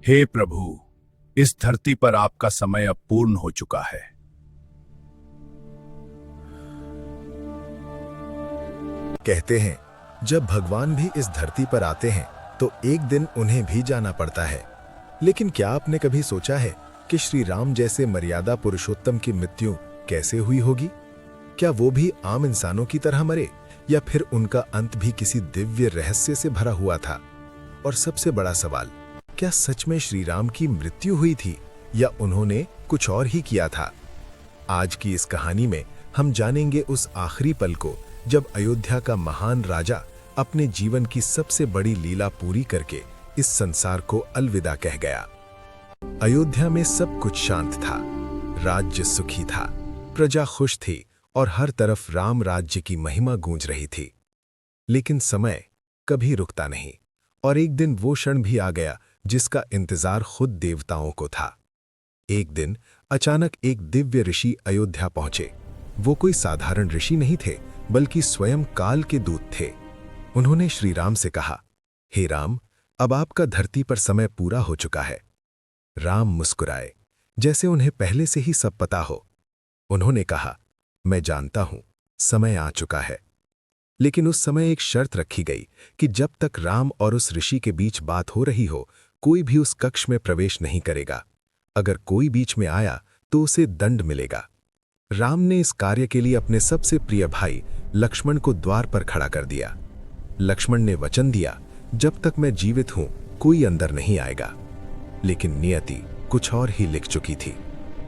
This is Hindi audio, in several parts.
हे प्रभु, इस धरती पर आपका समय अब पूर्ण हो चुका है। कहते हैं जब भगवान भी इस धरती पर आते हैं तो एक दिन उन्हें भी जाना पड़ता है। लेकिन क्या आपने कभी सोचा है कि श्री राम जैसे मर्यादा पुरुषोत्तम की मृत्यु कैसे हुई होगी? क्या वो भी आम इंसानों की तरह मरे या फिर उनका अंत भी किसी दिव्य रहस्य से भरा हुआ था? और सबसे बड़ा सवाल, क्या सच में श्री राम की मृत्यु हुई थी या उन्होंने कुछ और ही किया था? आज की इस कहानी में हम जानेंगे उस आखिरी पल को जब अयोध्या का महान राजा अपने जीवन की सबसे बड़ी लीला पूरी करके इस संसार को अलविदा कह गया। अयोध्या में सब कुछ शांत था, राज्य सुखी था, प्रजा खुश थी और हर तरफ राम राज्य की महिमा गूंज रही थी। लेकिन समय कभी रुकता नहीं और एक दिन वो क्षण भी आ गया जिसका इंतजार खुद देवताओं को था। एक दिन अचानक एक दिव्य ऋषि अयोध्या पहुंचे। वो कोई साधारण ऋषि नहीं थे, बल्कि स्वयं काल के दूत थे। उन्होंने श्री राम से कहा, हे राम, अब आपका धरती पर समय पूरा हो चुका है। राम मुस्कुराए, जैसे उन्हें पहले से ही सब पता हो। उन्होंने कहा, मैं जानता हूं, समय आ चुका है। लेकिन उस समय एक शर्त रखी गई कि जब तक राम और उस ऋषि के बीच बात हो रही हो, कोई भी उस कक्ष में प्रवेश नहीं करेगा। अगर कोई बीच में आया तो उसे दंड मिलेगा। राम ने इस कार्य के लिए अपने सबसे प्रिय भाई लक्ष्मण को द्वार पर खड़ा कर दिया। लक्ष्मण ने वचन दिया, जब तक मैं जीवित हूं कोई अंदर नहीं आएगा। लेकिन नियति कुछ और ही लिख चुकी थी।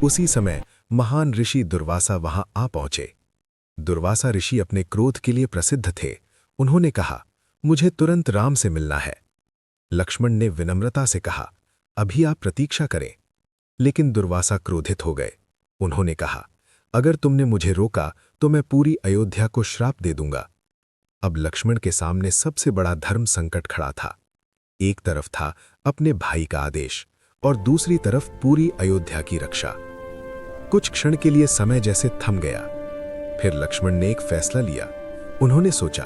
उसी समय महान ऋषि दुर्वासा वहां आ पहुंचे। दुर्वासा ऋषि अपने क्रोध के लिए प्रसिद्ध थे। उन्होंने कहा, मुझे तुरंत राम से मिलना है। लक्ष्मण ने विनम्रता से कहा, अभी आप प्रतीक्षा करें। लेकिन दुर्वासा क्रोधित हो गए। उन्होंने कहा, अगर तुमने मुझे रोका तो मैं पूरी अयोध्या को श्राप दे दूंगा। अब लक्ष्मण के सामने सबसे बड़ा धर्म संकट खड़ा था। एक तरफ था अपने भाई का आदेश और दूसरी तरफ पूरी अयोध्या की रक्षा। कुछ क्षण के लिए समय जैसे थम गया। फिर लक्ष्मण ने एक फैसला लिया। उन्होंने सोचा,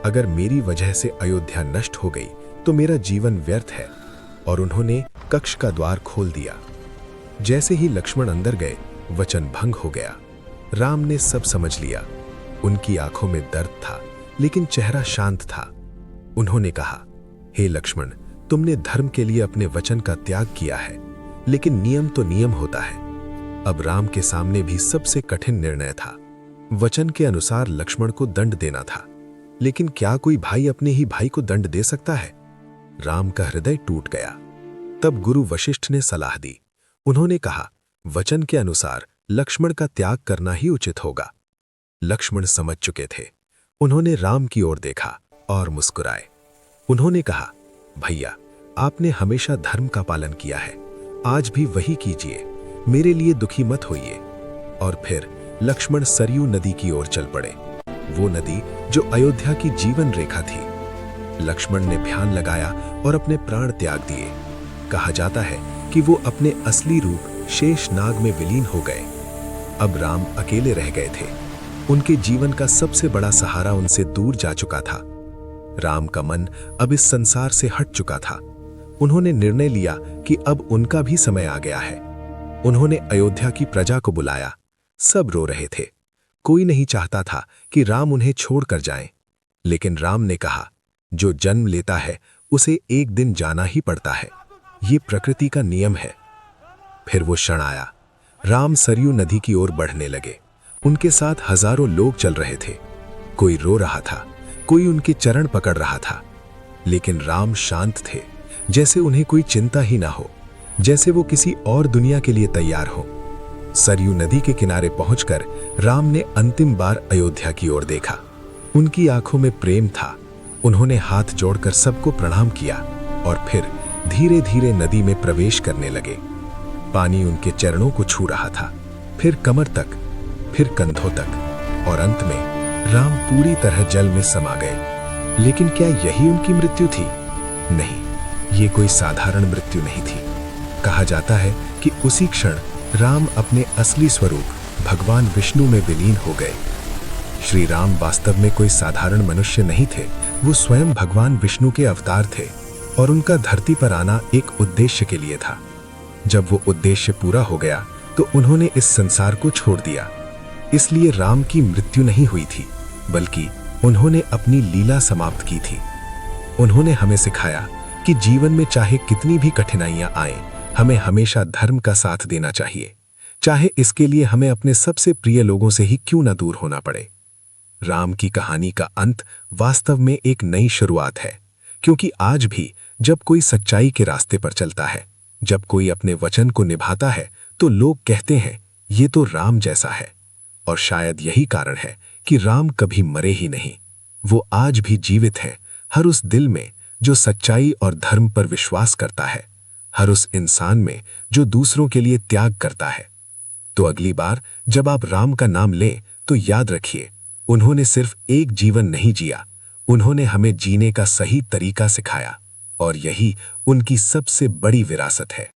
अगर मेरी वजह से अयोध्या नष्ट हो गई तो मेरा जीवन व्यर्थ है। और उन्होंने कक्ष का द्वार खोल दिया। जैसे ही लक्ष्मण अंदर गए, वचन भंग हो गया। राम ने सब समझ लिया। उनकी आंखों में दर्द था, लेकिन चेहरा शांत था। उन्होंने कहा, हे लक्ष्मण, तुमने धर्म के लिए अपने वचन का त्याग किया है, लेकिन नियम तो नियम होता है। अब राम के सामने भी सबसे कठिन निर्णय था। वचन के अनुसार लक्ष्मण को दंड देना था, लेकिन क्या कोई भाई अपने ही भाई को दंड दे सकता है? राम का हृदय टूट गया। तब गुरु वशिष्ठ ने सलाह दी। उन्होंने कहा, वचन के अनुसार लक्ष्मण का त्याग करना ही उचित होगा। लक्ष्मण समझ चुके थे। उन्होंने राम की ओर देखा और मुस्कुराए। उन्होंने कहा, भैया, आपने हमेशा धर्म का पालन किया है, आज भी वही कीजिए, मेरे लिए दुखी मत होइए। और फिर लक्ष्मण सरयू नदी की ओर चल पड़े, वो नदी जो अयोध्या की जीवन रेखा थी। लक्ष्मण ने ध्यान लगाया और अपने प्राण त्याग दिए। कहा जाता है कि वो अपने असली रूप शेष नाग में विलीन हो गए। अब राम अकेले रह गए थे। उनके जीवन का सबसे बड़ा सहारा उनसे दूर जा चुका था। राम का मन अब इस संसार से हट चुका था। उन्होंने निर्णय लिया कि अब उनका भी समय आ गया है। उन्होंने अयोध्या की प्रजा को बुलाया। सब रो रहे थे। कोई नहीं चाहता था कि राम उन्हें छोड़कर जाएं। लेकिन राम ने कहा, जो जन्म लेता है उसे एक दिन जाना ही पड़ता है, ये प्रकृति का नियम है। फिर वो क्षण आया। राम सरयू नदी की ओर बढ़ने लगे। उनके साथ हजारों लोग चल रहे थे। कोई रो रहा था, कोई उनके चरण पकड़ रहा था। लेकिन राम शांत थे, जैसे उन्हें कोई चिंता ही ना हो, जैसे वो किसी और दुनिया के लिए तैयार हो। सरयू नदी के किनारे पहुंचकर राम ने अंतिम बार अयोध्या की ओर देखा। उनकी आंखों में प्रेम था। उन्होंने हाथ जोड़कर सबको प्रणाम किया और फिर धीरे धीरे नदी में प्रवेश करने लगे। पानी उनके चरणों को छू रहा था, फिर कमर तक, फिर कंधों तक, और अंत में राम पूरी तरह जल में समा गए। लेकिन क्या यही उनकी मृत्यु थी? नहीं, ये कोई साधारण मृत्यु नहीं थी। कहा जाता है कि उसी क्षण राम अपने असली स्वरूप भगवान विष्णु में विलीन हो गए। श्री राम वास्तव में कोई साधारण मनुष्य नहीं थे, वो स्वयं भगवान विष्णु के अवतार थे। और उनका धरती पर आना एक उद्देश्य के लिए था। जब वो उद्देश्य पूरा हो गया तो उन्होंने इस संसार को छोड़ दिया। इसलिए राम की मृत्यु नहीं हुई थी, बल्कि उन्होंने अपनी लीला समाप्त की थी। उन्होंने हमें सिखाया कि जीवन में चाहे कितनी भी कठिनाइयां आए, हमें हमेशा धर्म का साथ देना चाहिए, चाहे इसके लिए हमें अपने सबसे प्रिय लोगों से ही क्यों न दूर होना पड़े। राम की कहानी का अंत वास्तव में एक नई शुरुआत है, क्योंकि आज भी जब कोई सच्चाई के रास्ते पर चलता है, जब कोई अपने वचन को निभाता है, तो लोग कहते हैं ये तो राम जैसा है। और शायद यही कारण है कि राम कभी मरे ही नहीं। वो आज भी जीवित हैं, हर उस दिल में जो सच्चाई और धर्म पर विश्वास करता है, हर उस इंसान में जो दूसरों के लिए त्याग करता है। तो अगली बार जब आप राम का नाम लें तो याद रखिए, उन्होंने सिर्फ एक जीवन नहीं जिया, उन्होंने हमें जीने का सही तरीका सिखाया, और यही उनकी सबसे बड़ी विरासत है।